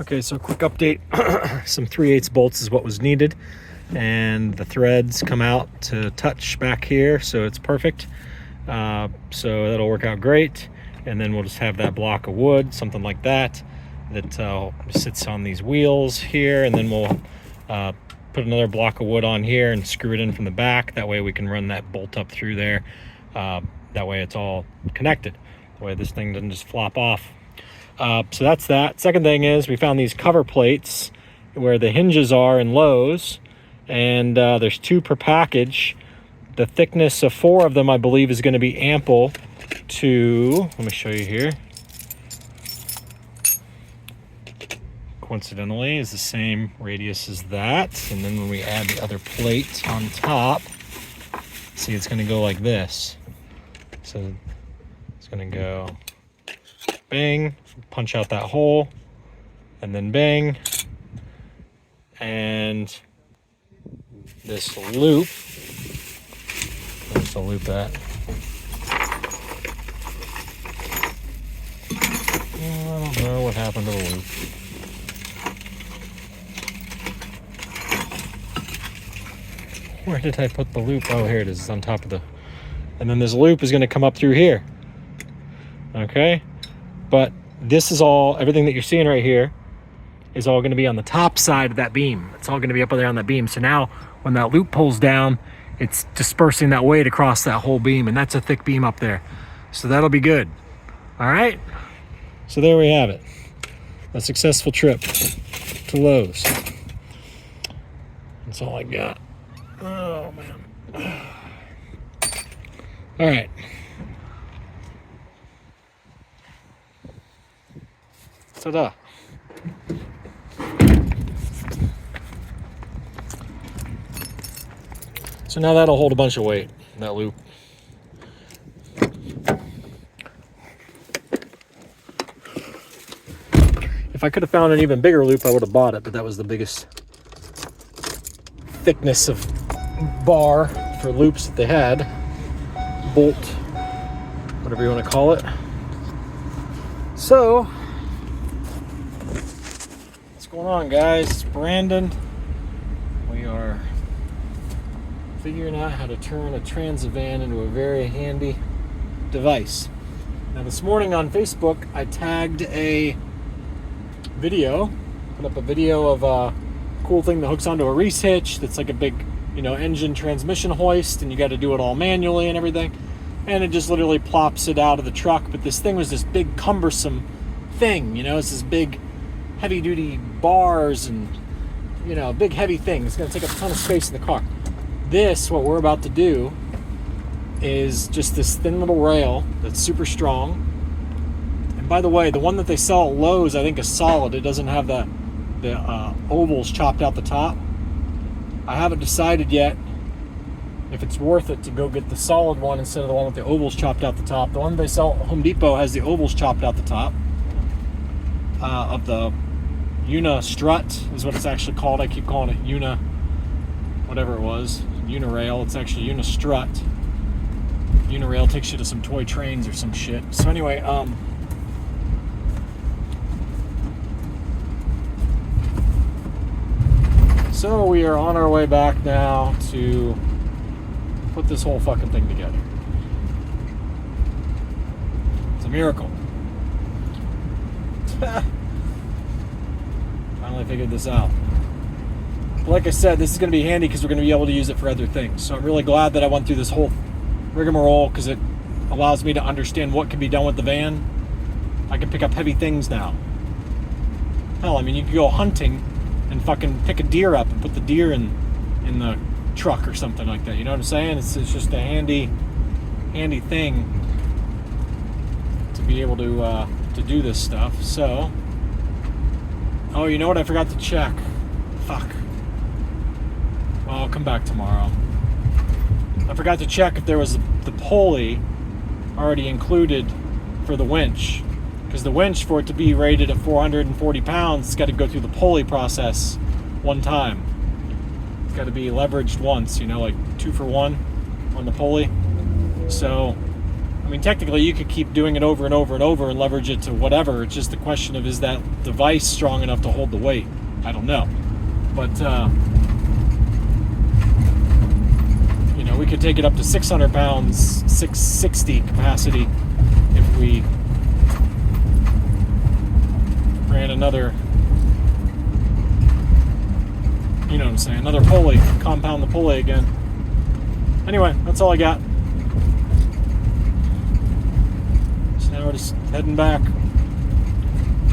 Okay, so quick update. Some 3/8 bolts is what was needed, and the threads come out to touch back here, so it's perfect. So that'll work out great. And then we'll just have that block of wood, something like that, that sits on these wheels here, and then we'll put another block of wood on here and screw it in from the back. That way we can run that bolt up through there. That way it's all connected. That way this thing doesn't just flop off. So that's that. Second thing is we found these cover plates where the hinges are in Lowe's, and there's 2 per package. The thickness of 4 of them, I believe, is going to be ample to, let me show you here. Coincidentally, is the same radius as that. And then when we add the other plate on top, see, it's going to go like this. So it's going to go bang, punch out that hole, and then bang, and this loop, where's the loop at? I don't know what happened to the loop. Where did I put the loop? Oh, here it is. It's on top of the, and then this loop is going to come up through here. Okay, but this is all, everything that you're seeing right here is all going to be on the top side of that beam. It's all going to be up there on that beam. So now when that loop pulls down, it's dispersing that weight across that whole beam, and that's a thick beam up there. So that'll be good. All right. So there we have it. A successful trip to Lowe's. That's all I got. Oh, man. All right. Ta-da. So now that'll hold a bunch of weight, that loop. If I could have found an even bigger loop, I would have bought it, but that was the biggest thickness of bar for loops that they had. Bolt, whatever you want to call it. So, what's going on, guys? It's Brandon. We are figuring out how to turn a Transavan into a very handy device. Now this morning on Facebook, I tagged a video, put up a video of a cool thing that hooks onto a Reese hitch that's like a big, engine transmission hoist, and you got to do it all manually and everything. And it just literally plops it out of the truck. But this thing was this big cumbersome thing, it's this big heavy duty bars and, big heavy thing. It's going to take up a ton of space in the car. This, what we're about to do, is just this thin little rail that's super strong. And by the way, the one that they sell at Lowe's, I think, is solid. It doesn't have the ovals chopped out the top. I haven't decided yet if it's worth it to go get the solid one instead of the one with the ovals chopped out the top. The one they sell at Home Depot has the ovals chopped out the top of the Una strut is what it's actually called. I keep calling it Una, whatever it was, Unirail. It's actually Una strut. Unirail takes you to some toy trains or some shit. So anyway, so we are on our way back now to put this whole fucking thing together. It's a miracle. Finally figured this out. But like I said, this is going to be handy because we're going to be able to use it for other things. So I'm really glad that I went through this whole rigmarole because it allows me to understand what can be done with the van. I can pick up heavy things now. Hell, you can go hunting and fucking pick a deer up and put the deer in the truck or something like that. You know what I'm saying? It's just a handy thing to be able to do this stuff. So, oh, you know what? I forgot to check. Fuck. Well, I'll come back tomorrow. I forgot to check if there was the pulley already included for the winch. Because the winch, for it to be rated at 440 pounds, it's got to go through the pulley process one time. It's got to be leveraged once, like 2 for 1 on the pulley. So mean, technically you could keep doing it over and over and over and leverage it to whatever. It's just the question of, is that device strong enough to hold the weight? I don't know. But, you know, we could take it up to 600 pounds, 660 capacity if we ran another, you know what I'm saying, another pulley, compound the pulley again. Anyway, that's all I got. So now we're just heading back.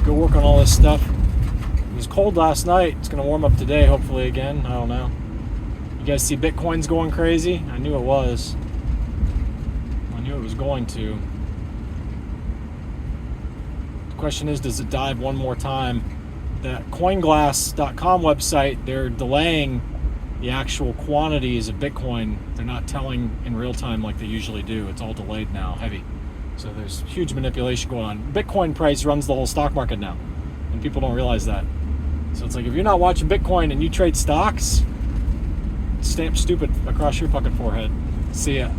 Go work on all this stuff. It was cold last night. It's going to warm up today, hopefully again. I don't know. You guys see Bitcoin's going crazy? I knew it was. I knew it was going to. The question is, does it dive one more time? That CoinGlass.com website, they're delaying the actual quantities of Bitcoin. They're not telling in real time like they usually do. It's all delayed now, heavy. So there's huge manipulation going on. Bitcoin price runs the whole stock market now, and people don't realize that. So it's like, if you're not watching Bitcoin and you trade stocks, stamp stupid across your fucking forehead. See ya.